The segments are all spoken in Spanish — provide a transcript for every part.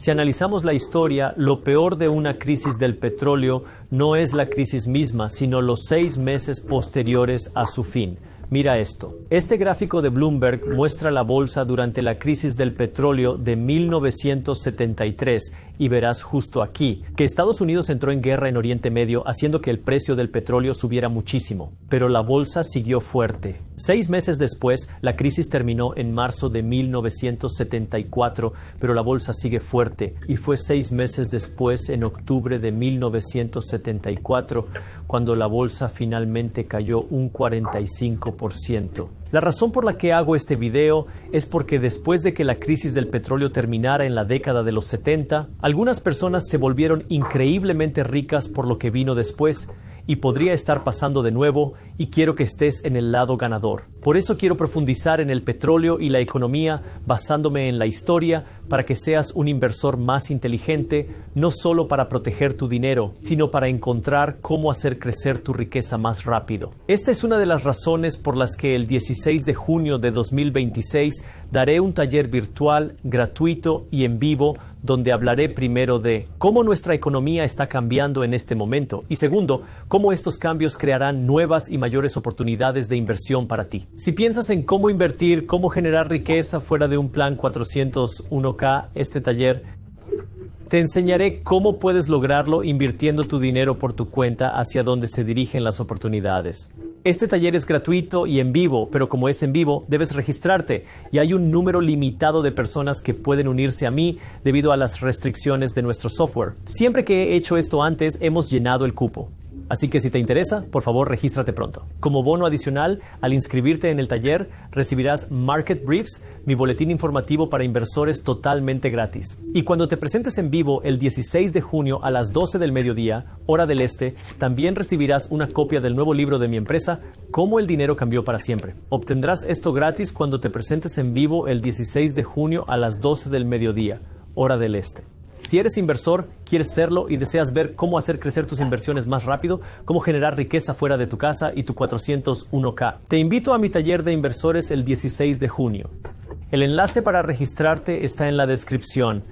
Si analizamos la historia, lo peor de una crisis del petróleo no es la crisis misma, sino los 6 meses posteriores a su fin. Mira esto. Este gráfico de Bloomberg muestra la bolsa durante la crisis del petróleo de 1973 y verás justo aquí que Estados Unidos entró en guerra en Oriente Medio haciendo que el precio del petróleo subiera muchísimo, pero la bolsa siguió fuerte. 6 meses después, la crisis terminó en marzo de 1974, pero la bolsa sigue fuerte y fue 6 meses después, en octubre de 1974, cuando la bolsa finalmente cayó un 45%. La razón por la que hago este video es porque después de que la crisis del petróleo terminara en la década de los 70, algunas personas se volvieron increíblemente ricas por lo que vino después y podría estar pasando de nuevo y quiero que estés en el lado ganador. Por eso quiero profundizar en el petróleo y la economía basándome en la historia para que seas un inversor más inteligente, no solo para proteger tu dinero, sino para encontrar cómo hacer crecer tu riqueza más rápido. Esta es una de las razones por las que el 16 de junio de 2026 daré un taller virtual, gratuito y en vivo, donde hablaré primero de cómo nuestra economía está cambiando en este momento y segundo, cómo estos cambios crearán nuevas y mayores oportunidades de inversión para ti. Si piensas en cómo invertir, cómo generar riqueza fuera de un plan 401k, este taller te enseñaré cómo puedes lograrlo invirtiendo tu dinero por tu cuenta hacia donde se dirigen las oportunidades. Este taller es gratuito y en vivo, pero como es en vivo, debes registrarte y hay un número limitado de personas que pueden unirse a mí debido a las restricciones de nuestro software. Siempre que he hecho esto antes, hemos llenado el cupo. Así que si te interesa, por favor, regístrate pronto. Como bono adicional, al inscribirte en el taller, recibirás Market Briefs, mi boletín informativo para inversores totalmente gratis. Y cuando te presentes en vivo el 16 de junio a las 12 del mediodía, hora del este, también recibirás una copia del nuevo libro de mi empresa, Cómo el dinero cambió para siempre. Obtendrás esto gratis cuando te presentes en vivo el 16 de junio a las 12 del mediodía, hora del este. Si eres inversor, quieres serlo y deseas ver cómo hacer crecer tus inversiones más rápido, cómo generar riqueza fuera de tu casa y tu 401k, te invito a mi taller de inversores el 16 de junio. El enlace para registrarte está en la descripción.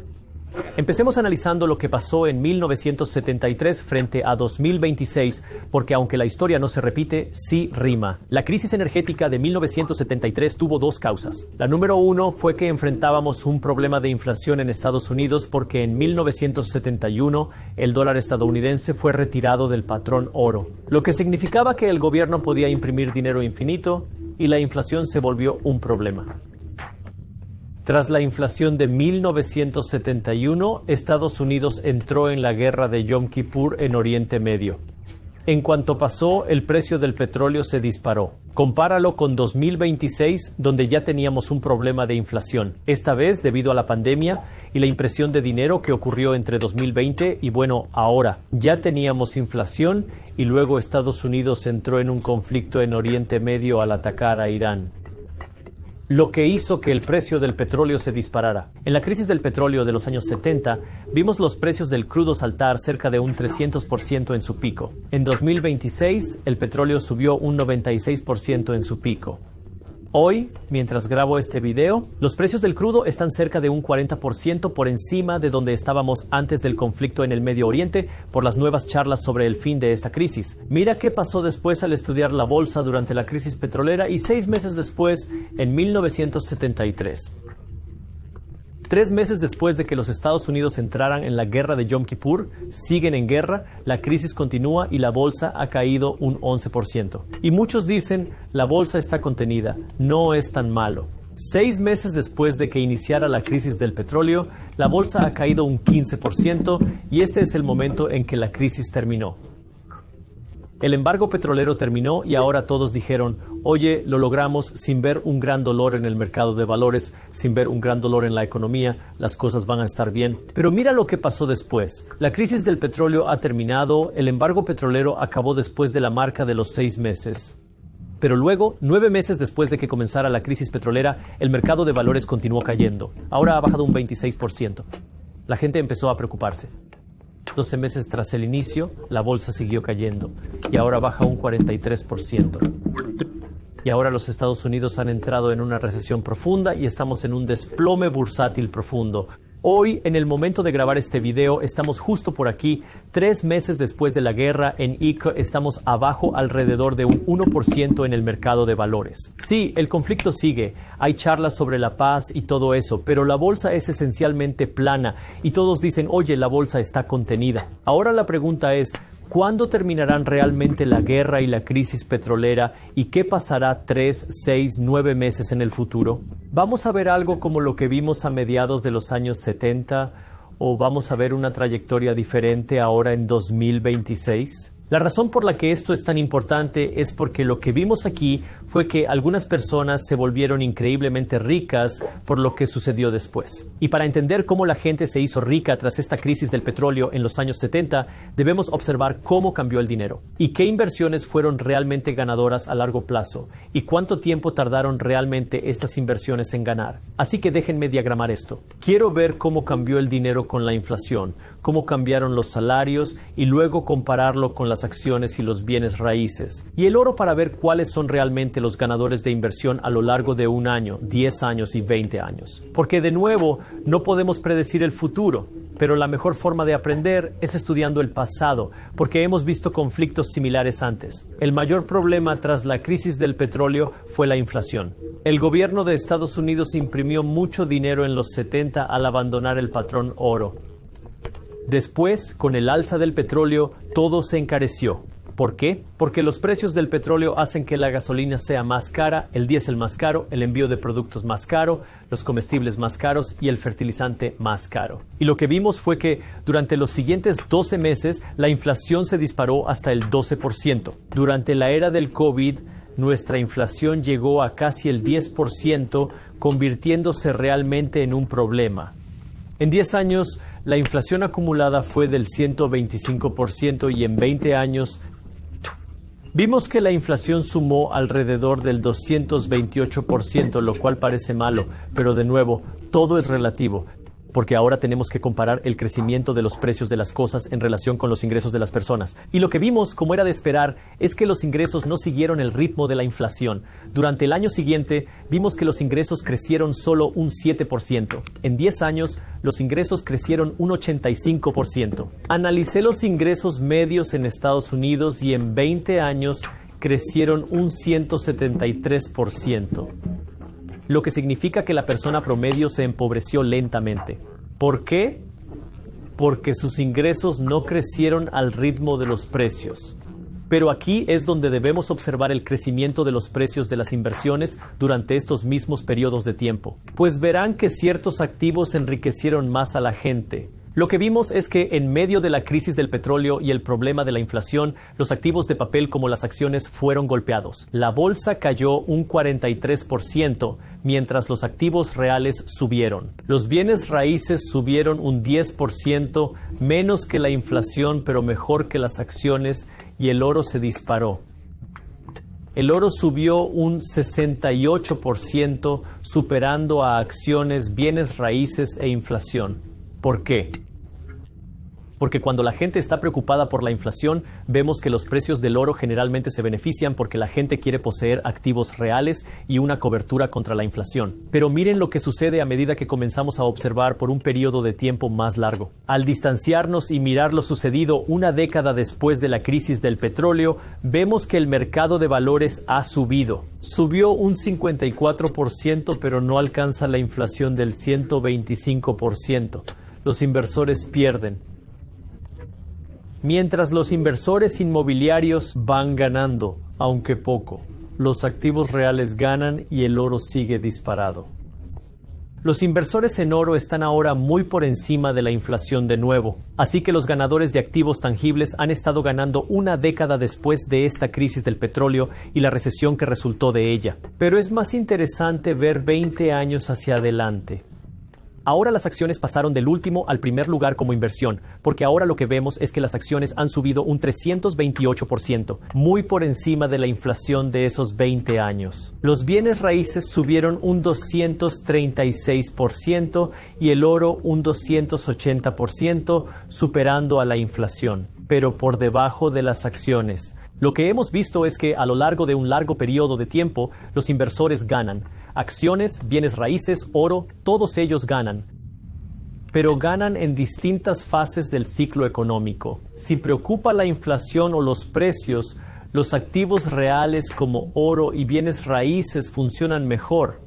Empecemos analizando lo que pasó en 1973 frente a 2026, porque aunque la historia no se repite, sí rima. La crisis energética de 1973 tuvo 2 causas. La número 1 fue que enfrentábamos un problema de inflación en Estados Unidos porque en 1971 el dólar estadounidense fue retirado del patrón oro, lo que significaba que el gobierno podía imprimir dinero infinito y la inflación se volvió un problema. Tras la inflación de 1971, Estados Unidos entró en la guerra de Yom Kippur en Oriente Medio. En cuanto pasó, el precio del petróleo se disparó. Compáralo con 2026, donde ya teníamos un problema de inflación, esta vez debido a la pandemia y la impresión de dinero que ocurrió entre 2020 y bueno, ahora ya teníamos inflación y luego Estados Unidos entró en un conflicto en Oriente Medio al atacar a Irán, lo que hizo que el precio del petróleo se disparara. En la crisis del petróleo de los años 70, vimos los precios del crudo saltar cerca de un 300% en su pico. En 2026, el petróleo subió un 96% en su pico. Hoy, mientras grabo este video, los precios del crudo están cerca de un 40% por encima de donde estábamos antes del conflicto en el Medio Oriente por las nuevas charlas sobre el fin de esta crisis. Mira qué pasó después al estudiar la bolsa durante la crisis petrolera y 6 meses después, en 1973. 3 meses después de que los Estados Unidos entraran en la guerra de Yom Kippur, siguen en guerra, la crisis continúa y la bolsa ha caído un 11%. Y muchos dicen, la bolsa está contenida, no es tan malo. 6 meses después de que iniciara la crisis del petróleo, la bolsa ha caído un 15% y este es el momento en que la crisis terminó. El embargo petrolero terminó y ahora todos dijeron, oye, lo logramos sin ver un gran dolor en el mercado de valores, sin ver un gran dolor en la economía, las cosas van a estar bien. Pero mira lo que pasó después. La crisis del petróleo ha terminado, el embargo petrolero acabó después de la marca de los 6 meses. Pero luego, 9 meses después de que comenzara la crisis petrolera, el mercado de valores continuó cayendo. Ahora ha bajado un 26%. La gente empezó a preocuparse. 12 meses tras el inicio, la bolsa siguió cayendo y ahora baja un 43%. Y ahora los Estados Unidos han entrado en una recesión profunda y estamos en un desplome bursátil profundo. Hoy, en el momento de grabar este video, estamos justo por aquí. 3 meses después de la guerra en Ica, estamos abajo alrededor de un 1% en el mercado de valores. Sí, el conflicto sigue. Hay charlas sobre la paz y todo eso, pero la bolsa es esencialmente plana y todos dicen, oye, la bolsa está contenida. Ahora la pregunta es, ¿cuándo terminarán realmente la guerra y la crisis petrolera y qué pasará 3, 6, 9 meses en el futuro? ¿Vamos a ver algo como lo que vimos a mediados de los años 70 o vamos a ver una trayectoria diferente ahora en 2026? La razón por la que esto es tan importante es porque lo que vimos aquí fue que algunas personas se volvieron increíblemente ricas por lo que sucedió después. Y para entender cómo la gente se hizo rica tras esta crisis del petróleo en los años 70, debemos observar cómo cambió el dinero y qué inversiones fueron realmente ganadoras a largo plazo y cuánto tiempo tardaron realmente estas inversiones en ganar. Así que déjenme diagramar esto. Quiero ver cómo cambió el dinero con la inflación, cómo cambiaron los salarios y luego compararlo con las acciones y los bienes raíces. Y el oro para ver cuáles son realmente los ganadores de inversión a lo largo de un año, 10 años y 20 años. Porque de nuevo, no podemos predecir el futuro, pero la mejor forma de aprender es estudiando el pasado, porque hemos visto conflictos similares antes. El mayor problema tras la crisis del petróleo fue la inflación. El gobierno de Estados Unidos imprimió mucho dinero en los 70 al abandonar el patrón oro. Después, con el alza del petróleo, todo se encareció. ¿Por qué? Porque los precios del petróleo hacen que la gasolina sea más cara, el diésel más caro, el envío de productos más caro, los comestibles más caros y el fertilizante más caro. Y lo que vimos fue que durante los siguientes 12 meses la inflación se disparó hasta el 12%. Durante la era del COVID, nuestra inflación llegó a casi el 10%, convirtiéndose realmente en un problema. En 10 años, la inflación acumulada fue del 125% y en 20 años vimos que la inflación sumó alrededor del 228%, lo cual parece malo, pero de nuevo, todo es relativo. Porque ahora tenemos que comparar el crecimiento de los precios de las cosas en relación con los ingresos de las personas. Y lo que vimos, como era de esperar, es que los ingresos no siguieron el ritmo de la inflación. Durante el año siguiente, vimos que los ingresos crecieron solo un 7%. En 10 años, los ingresos crecieron un 85%. Analicé los ingresos medios en Estados Unidos y en 20 años crecieron un 173%. Lo que significa que la persona promedio se empobreció lentamente. ¿Por qué? Porque sus ingresos no crecieron al ritmo de los precios. Pero aquí es donde debemos observar el crecimiento de los precios de las inversiones durante estos mismos periodos de tiempo. Pues verán que ciertos activos enriquecieron más a la gente. Lo que vimos es que en medio de la crisis del petróleo y el problema de la inflación, los activos de papel como las acciones fueron golpeados. La bolsa cayó un 43%, mientras los activos reales subieron. Los bienes raíces subieron un 10%, menos que la inflación, pero mejor que las acciones, y el oro se disparó. El oro subió un 68%, superando a acciones, bienes raíces e inflación. ¿Por qué? Porque cuando la gente está preocupada por la inflación, vemos que los precios del oro generalmente se benefician porque la gente quiere poseer activos reales y una cobertura contra la inflación. Pero miren lo que sucede a medida que comenzamos a observar por un periodo de tiempo más largo. Al distanciarnos y mirar lo sucedido una década después de la crisis del petróleo, vemos que el mercado de valores ha subido. Subió un 54%, pero no alcanza la inflación del 125%. Los inversores pierden. Mientras los inversores inmobiliarios van ganando, aunque poco, los activos reales ganan y el oro sigue disparado. Los inversores en oro están ahora muy por encima de la inflación de nuevo, así que los ganadores de activos tangibles han estado ganando una década después de esta crisis del petróleo y la recesión que resultó de ella. Pero es más interesante ver 20 años hacia adelante. Ahora las acciones pasaron del último al primer lugar como inversión, porque ahora lo que vemos es que las acciones han subido un 328%, muy por encima de la inflación de esos 20 años. Los bienes raíces subieron un 236% y el oro un 280%, superando a la inflación, pero por debajo de las acciones. Lo que hemos visto es que a lo largo de un largo periodo de tiempo, los inversores ganan. Acciones, bienes raíces, oro, todos ellos ganan. pero ganan en distintas fases del ciclo económico. Si preocupa la inflación o los precios, los activos reales como oro y bienes raíces funcionan mejor,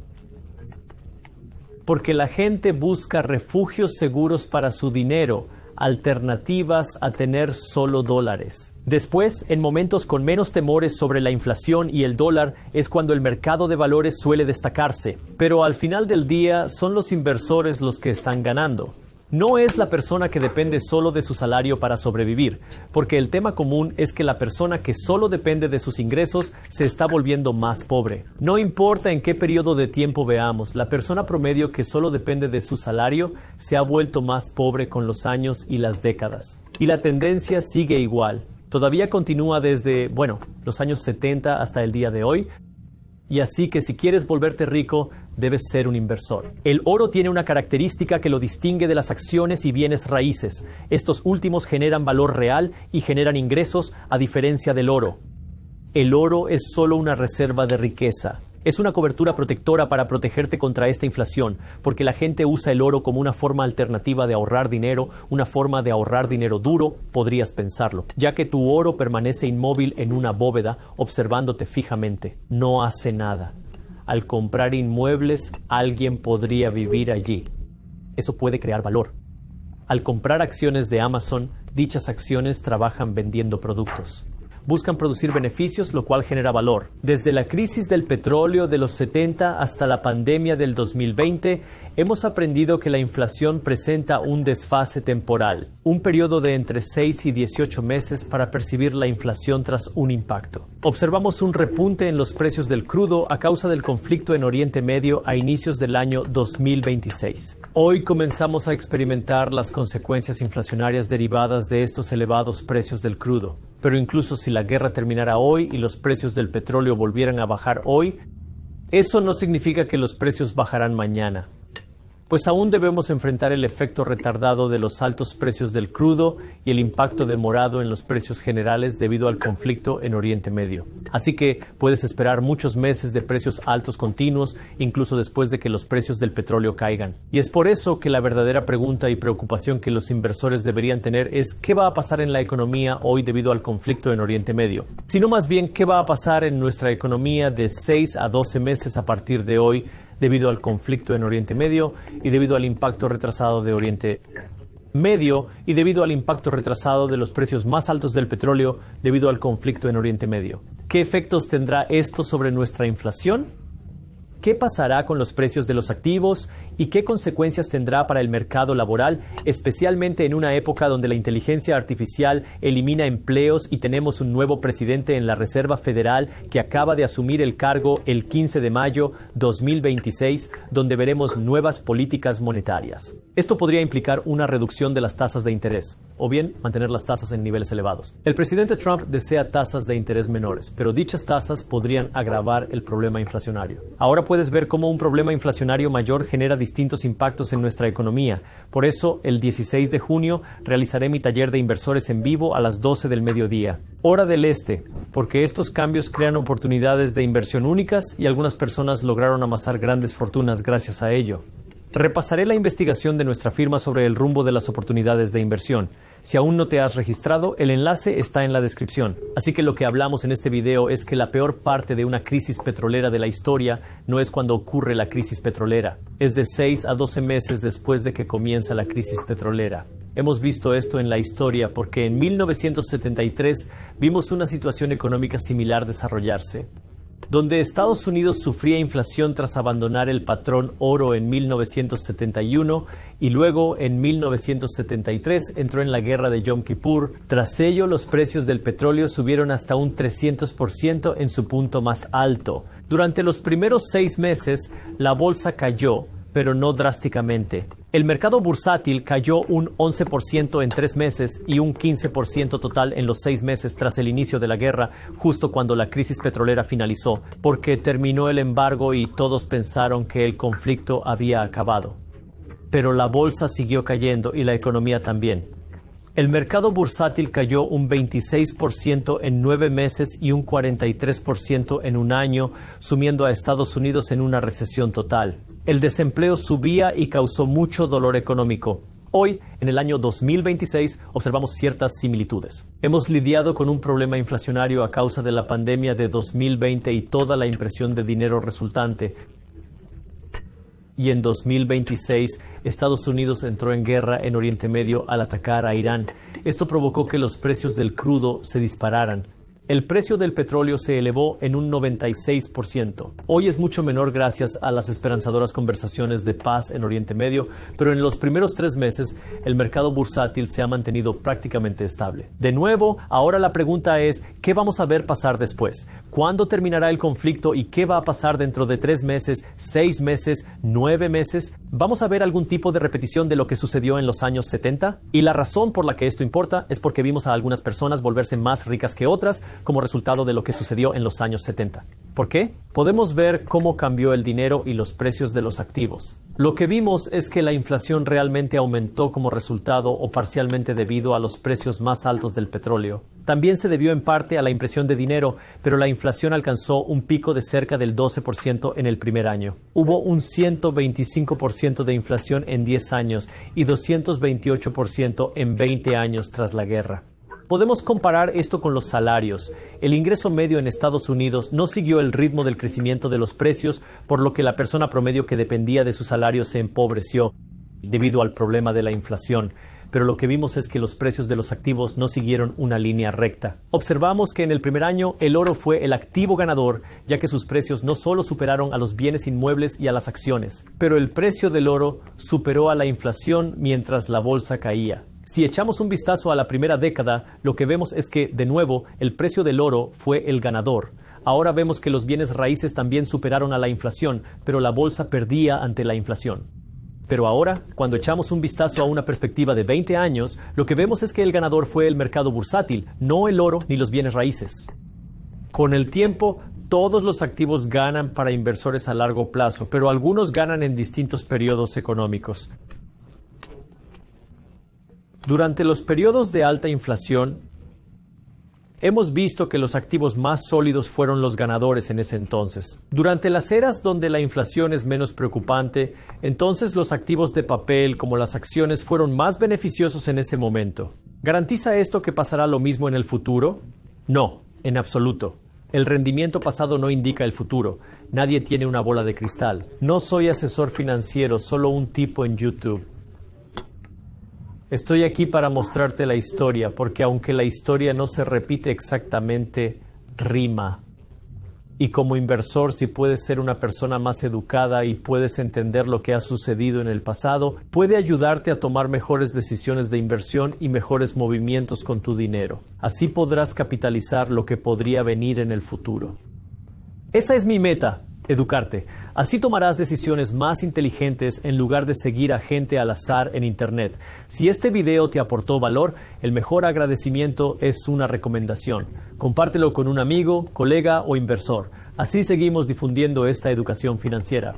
porque la gente busca refugios seguros para su dinero, alternativas a tener solo dólares. Después, en momentos con menos temores sobre la inflación y el dólar, es cuando el mercado de valores suele destacarse. Pero al final del día, son los inversores los que están ganando. No es la persona que depende solo de su salario para sobrevivir, porque el tema común es que la persona que solo depende de sus ingresos se está volviendo más pobre. No importa en qué periodo de tiempo veamos, la persona promedio que solo depende de su salario se ha vuelto más pobre con los años y las décadas. Y la tendencia sigue igual. Todavía continúa desde, los años 70 hasta el día de hoy. Y así que si quieres volverte rico, debes ser un inversor. El oro tiene una característica que lo distingue de las acciones y bienes raíces. Estos últimos generan valor real y generan ingresos a diferencia del oro. El oro es solo una reserva de riqueza. Es una cobertura protectora para protegerte contra esta inflación, porque la gente usa el oro como una forma alternativa de ahorrar dinero, una forma de ahorrar dinero duro, podrías pensarlo, ya que tu oro permanece inmóvil en una bóveda, observándote fijamente. No hace nada. Al comprar inmuebles, alguien podría vivir allí. Eso puede crear valor. Al comprar acciones de Amazon, dichas acciones trabajan vendiendo productos. Buscan producir beneficios, lo cual genera valor. Desde la crisis del petróleo de los 70 hasta la pandemia del 2020, hemos aprendido que la inflación presenta un desfase temporal, un periodo de entre 6 y 18 meses para percibir la inflación tras un impacto. Observamos un repunte en los precios del crudo a causa del conflicto en Oriente Medio a inicios del año 2026. Hoy comenzamos a experimentar las consecuencias inflacionarias derivadas de estos elevados precios del crudo. Pero incluso si la guerra terminara hoy y los precios del petróleo volvieran a bajar hoy, eso no significa que los precios bajarán mañana, pues aún debemos enfrentar el efecto retardado de los altos precios del crudo y el impacto demorado en los precios generales debido al conflicto en Oriente Medio. Así que puedes esperar muchos meses de precios altos continuos, incluso después de que los precios del petróleo caigan. Y es por eso que la verdadera pregunta y preocupación que los inversores deberían tener es ¿qué va a pasar en la economía hoy debido al conflicto en Oriente Medio? Sino más bien ¿qué va a pasar en nuestra economía de 6 a 12 meses a partir de hoy debido al conflicto en Oriente Medio y debido al impacto retrasado de Oriente Medio y debido al impacto retrasado de los precios más altos del petróleo debido al conflicto en Oriente Medio? ¿Qué efectos tendrá esto sobre nuestra inflación? ¿Qué pasará con los precios de los activos y qué consecuencias tendrá para el mercado laboral, especialmente en una época donde la inteligencia artificial elimina empleos y tenemos un nuevo presidente en la Reserva Federal que acaba de asumir el cargo el 15 de mayo 2026, donde veremos nuevas políticas monetarias? Esto podría implicar una reducción de las tasas de interés, o bien mantener las tasas en niveles elevados. El presidente Trump desea tasas de interés menores, pero dichas tasas podrían agravar el problema inflacionario. Ahora puedes ver cómo un problema inflacionario mayor genera distintos impactos en nuestra economía. Por eso, el 16 de junio realizaré mi taller de inversores en vivo a las 12 del mediodía, hora del este, porque estos cambios crean oportunidades de inversión únicas y algunas personas lograron amasar grandes fortunas gracias a ello. Repasaré la investigación de nuestra firma sobre el rumbo de las oportunidades de inversión. Si aún no te has registrado, el enlace está en la descripción. Así que lo que hablamos en este video es que la peor parte de una crisis petrolera de la historia no es cuando ocurre la crisis petrolera. Es de 6 a 12 meses después de que comienza la crisis petrolera. Hemos visto esto en la historia porque en 1973 vimos una situación económica similar desarrollarse, donde Estados Unidos sufría inflación tras abandonar el patrón oro en 1971 y luego en 1973 entró en la guerra de Yom Kippur. Tras ello, los precios del petróleo subieron hasta un 300% en su punto más alto. Durante los primeros 6 meses, la bolsa cayó, pero no drásticamente. El mercado bursátil cayó un 11% en 3 meses y un 15% total en los 6 meses tras el inicio de la guerra, justo cuando la crisis petrolera finalizó, porque terminó el embargo y todos pensaron que el conflicto había acabado. Pero la bolsa siguió cayendo y la economía también. El mercado bursátil cayó un 26% en 9 meses y un 43% en un año, sumiendo a Estados Unidos en una recesión total. El desempleo subía y causó mucho dolor económico. Hoy, en el año 2026, observamos ciertas similitudes. Hemos lidiado con un problema inflacionario a causa de la pandemia de 2020 y toda la impresión de dinero resultante. Y en 2026, Estados Unidos entró en guerra en Oriente Medio al atacar a Irán. Esto provocó que los precios del crudo se dispararan. El precio del petróleo se elevó en un 96%. Hoy es mucho menor gracias a las esperanzadoras conversaciones de paz en Oriente Medio, pero en los primeros 3 meses el mercado bursátil se ha mantenido prácticamente estable. De nuevo, ahora la pregunta es, ¿qué vamos a ver pasar después? ¿Cuándo terminará el conflicto y qué va a pasar dentro de 3 meses, 6 meses, 9 meses? ¿Vamos a ver algún tipo de repetición de lo que sucedió en los años 70? Y la razón por la que esto importa es porque vimos a algunas personas volverse más ricas que otras como resultado de lo que sucedió en los años 70. ¿Por qué? Podemos ver cómo cambió el dinero y los precios de los activos. Lo que vimos es que la inflación realmente aumentó como resultado o parcialmente debido a los precios más altos del petróleo. También se debió en parte a la impresión de dinero, pero la inflación alcanzó un pico de cerca del 12% en el primer año. Hubo un 125% de inflación en 10 años y 228% en 20 años tras la guerra. Podemos comparar esto con los salarios. El ingreso medio en Estados Unidos no siguió el ritmo del crecimiento de los precios, por lo que la persona promedio que dependía de su salario se empobreció debido al problema de la inflación. Pero lo que vimos es que los precios de los activos no siguieron una línea recta. Observamos que en el primer año el oro fue el activo ganador, ya que sus precios no solo superaron a los bienes inmuebles y a las acciones, pero el precio del oro superó a la inflación mientras la bolsa caía. Si echamos un vistazo a la primera década, lo que vemos es que, de nuevo, el precio del oro fue el ganador. Ahora vemos que los bienes raíces también superaron a la inflación, pero la bolsa perdía ante la inflación. Pero ahora, cuando echamos un vistazo a una perspectiva de 20 años, lo que vemos es que el ganador fue el mercado bursátil, no el oro ni los bienes raíces. Con el tiempo, todos los activos ganan para inversores a largo plazo, pero algunos ganan en distintos periodos económicos. Durante los periodos de alta inflación, hemos visto que los activos más sólidos fueron los ganadores en ese entonces. Durante las eras donde la inflación es menos preocupante, entonces los activos de papel como las acciones fueron más beneficiosos en ese momento. ¿Garantiza esto que pasará lo mismo en el futuro? No, en absoluto. El rendimiento pasado no indica el futuro. Nadie tiene una bola de cristal. No soy asesor financiero, solo un tipo en YouTube. Estoy aquí para mostrarte la historia, porque aunque la historia no se repite exactamente, rima. Y como inversor, si puedes ser una persona más educada y puedes entender lo que ha sucedido en el pasado, puede ayudarte a tomar mejores decisiones de inversión y mejores movimientos con tu dinero. Así podrás capitalizar lo que podría venir en el futuro. Esa es mi meta. Educarte. Así tomarás decisiones más inteligentes en lugar de seguir a gente al azar en Internet. Si este video te aportó valor, el mejor agradecimiento es una recomendación. Compártelo con un amigo, colega o inversor. Así seguimos difundiendo esta educación financiera.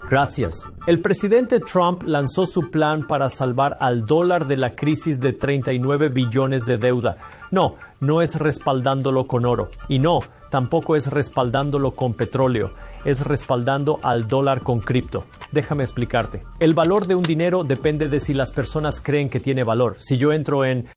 Gracias. El presidente Trump lanzó su plan para salvar al dólar de la crisis de 39 billones de deuda. No es respaldándolo con oro. Y no, tampoco es respaldándolo con petróleo. Es respaldando al dólar con cripto. Déjame explicarte. El valor de un dinero depende de si las personas creen que tiene valor. Si yo entro en